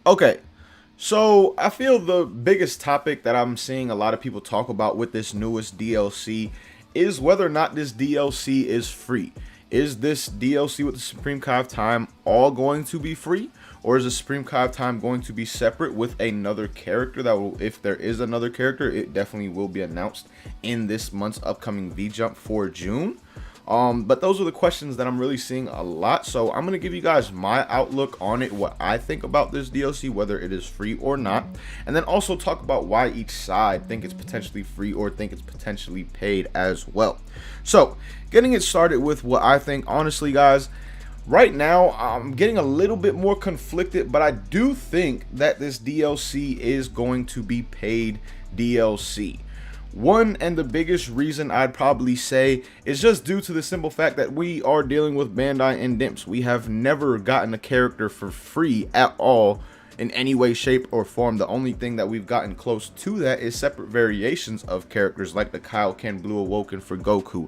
Okay, so I feel the biggest topic that I'm seeing a lot of people talk about with this newest DLC is whether or not this DLC is free. Is this DLC with the Supreme Kai of Time all going to be free? Or is the Supreme Kai of Time going to be separate with another character that will, if there is another character, it definitely will be announced in this month's upcoming V-Jump for June. But those are the questions that I'm really seeing a lot. So I'm going to give you guys my outlook on it, what I think about this DLC, whether it is free or not. And then also talk about why each side think it's potentially free or think it's potentially paid as well. So getting it started with what I think, honestly, guys, right now I'm getting a little bit more conflicted, but I do think that this DLC is going to be paid DLC. One and the biggest reason I'd probably say is just due to the simple fact that we are dealing with Bandai and Dimps. We have never gotten a character for free at all in any way, shape, or form. The only thing that we've gotten close to that is separate variations of characters like the Kaioken Blue Awoken for Goku,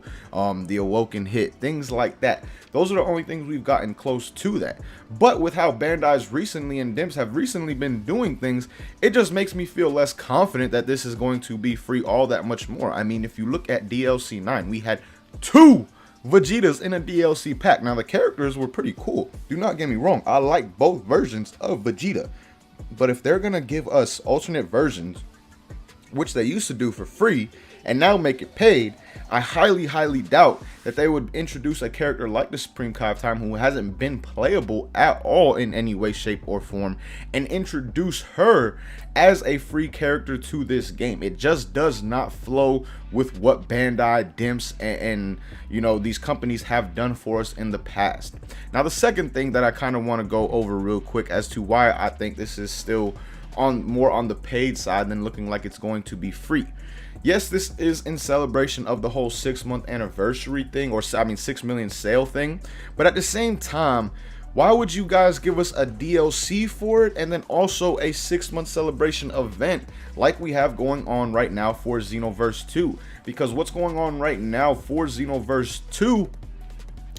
the Awoken Hit, things like that. Those are the only things we've gotten close to that. But with how Bandai's recently and Dimps have recently been doing things, it just makes me feel less confident that this is going to be free all that much more. I mean, if you look at DLC 9, we had 2 Vegetas in a DLC pack. Now the characters were pretty cool, do not get me wrong, I like both versions of Vegeta, but if they're gonna give us alternate versions, which they used to do for free and now make it paid, I highly doubt that they would introduce a character like the Supreme Kai of Time, who hasn't been playable at all in any way, shape, or form, and introduce her as a free character to this game. It just does not flow with what Bandai, Dimps, and you know, these companies have done for us in the past. Now the second thing that I kind of want to go over real quick as to why I think this is still more on the paid side than looking like it's going to be free. Yes, this is in celebration of the whole 6-month anniversary thing, or I mean 6 million sale thing, but at the same time, why would you guys give us a DLC for it and then also a 6-month celebration event like we have going on right now for Xenoverse 2? Because what's going on right now for Xenoverse 2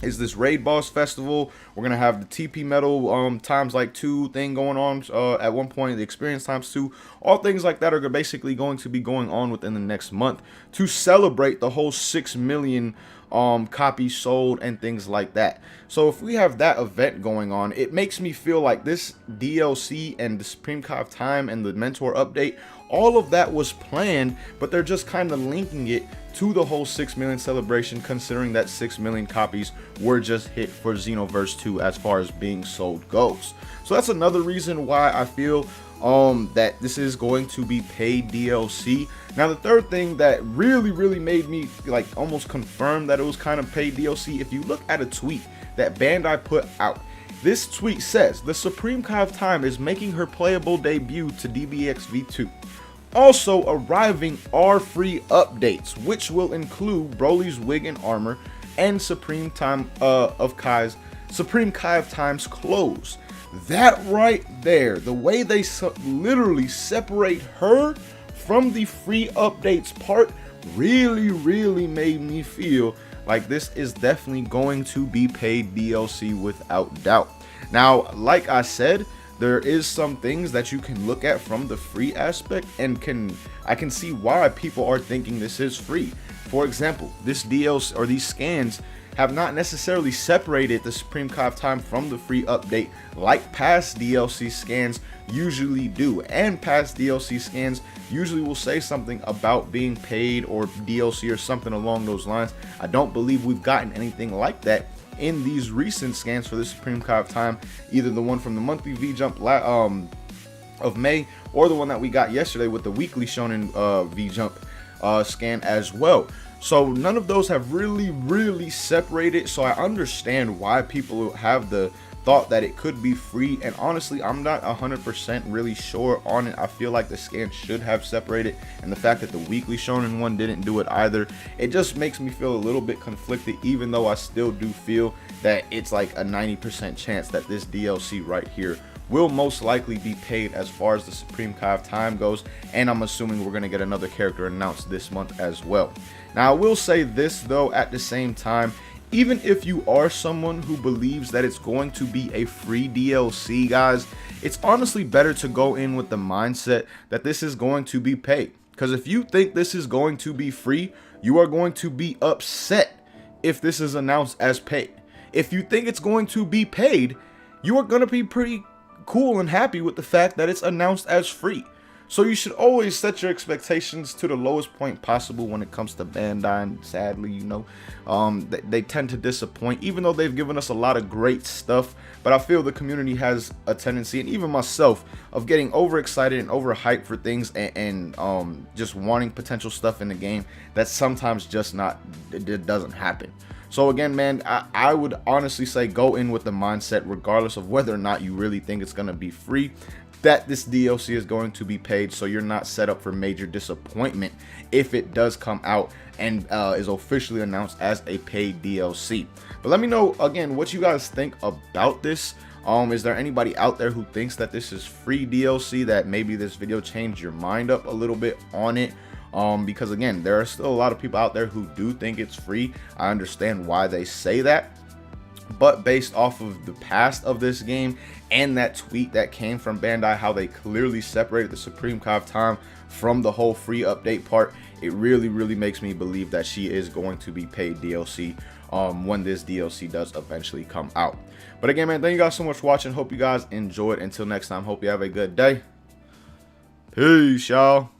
is this raid boss festival. We're gonna have the TP metal times like 2 thing going on at one point, the experience times 2, all things like that are basically going to be going on within the next month to celebrate the whole 6 million copies sold and things like that. So if we have that event going on, it makes me feel like this DLC and the Supreme Kai of Time and the mentor update, all of that was planned, but they're just kind of linking it to the whole 6 million celebration, considering that 6 million copies were just hit for Xenoverse 2 as far as being sold goes. So that's another reason why I feel that this is going to be paid DLC. Now the third thing that really made me like almost confirm that it was kind of paid DLC, if you look at a tweet that Bandai put out, this tweet says the Supreme Kai of Time is making her playable debut to DBX V2. Also arriving are free updates, which will include Broly's wig and armor and Supreme Kai of Time's clothes. That right there, the way they literally separate her from the free updates part really made me feel like this is definitely going to be paid DLC without doubt. Now, like I said, there is some things that you can look at from the free aspect and I can see why people are thinking this is free. For example, this DLC or these scans have not necessarily separated the Supreme Kai of Time from the free update like past DLC scans usually do, and past DLC scans usually will say something about being paid or DLC or something along those lines. I don't believe we've gotten anything like that in these recent scans for the Supreme Kai of Time, either the one from the monthly V-Jump of May or the one that we got yesterday with the weekly Shonen V-Jump scan as well. So none of those have really separated, so I understand why people have the thought that it could be free, and honestly I'm not 100% really sure on it. I feel like the scan should have separated, and the fact that the weekly shonen one didn't do it either, it just makes me feel a little bit conflicted, even though I still do feel that it's like a 90% chance that this DLC right here will most likely be paid as far as the Supreme Kai of Time goes, and I'm assuming we're going to get another character announced this month as well. Now I will say this though, at the same time, even if you are someone who believes that it's going to be a free DLC, guys, it's honestly better to go in with the mindset that this is going to be paid. Because if you think this is going to be free, you are going to be upset if this is announced as paid. If you think it's going to be paid, you are going to be pretty cool and happy with the fact that it's announced as free. So you should always set your expectations to the lowest point possible when it comes to Bandai, and sadly, you know, they tend to disappoint, even though they've given us a lot of great stuff. But I feel the community has a tendency, and even myself, of getting overexcited and overhyped for things, and just wanting potential stuff in the game that sometimes just it doesn't happen. So again, man, I would honestly say go in with the mindset, regardless of whether or not you really think it's going to be free, that this DLC is going to be paid, so you're not set up for major disappointment if it does come out and is officially announced as a paid DLC. But let me know, again, what you guys think about this. Is there anybody out there who thinks that this is free DLC, that maybe this video changed your mind up a little bit on it? Because again, there are still a lot of people out there who do think it's free. I understand why they say that, but based off of the past of this game and that tweet that came from Bandai, how they clearly separated the Supreme Kai of Time from the whole free update part, it really makes me believe that she is going to be paid DLC when this DLC does eventually come out. But again, man, thank you guys so much for watching. Hope you guys enjoyed. Until next time, hope you have a good day. Peace, y'all.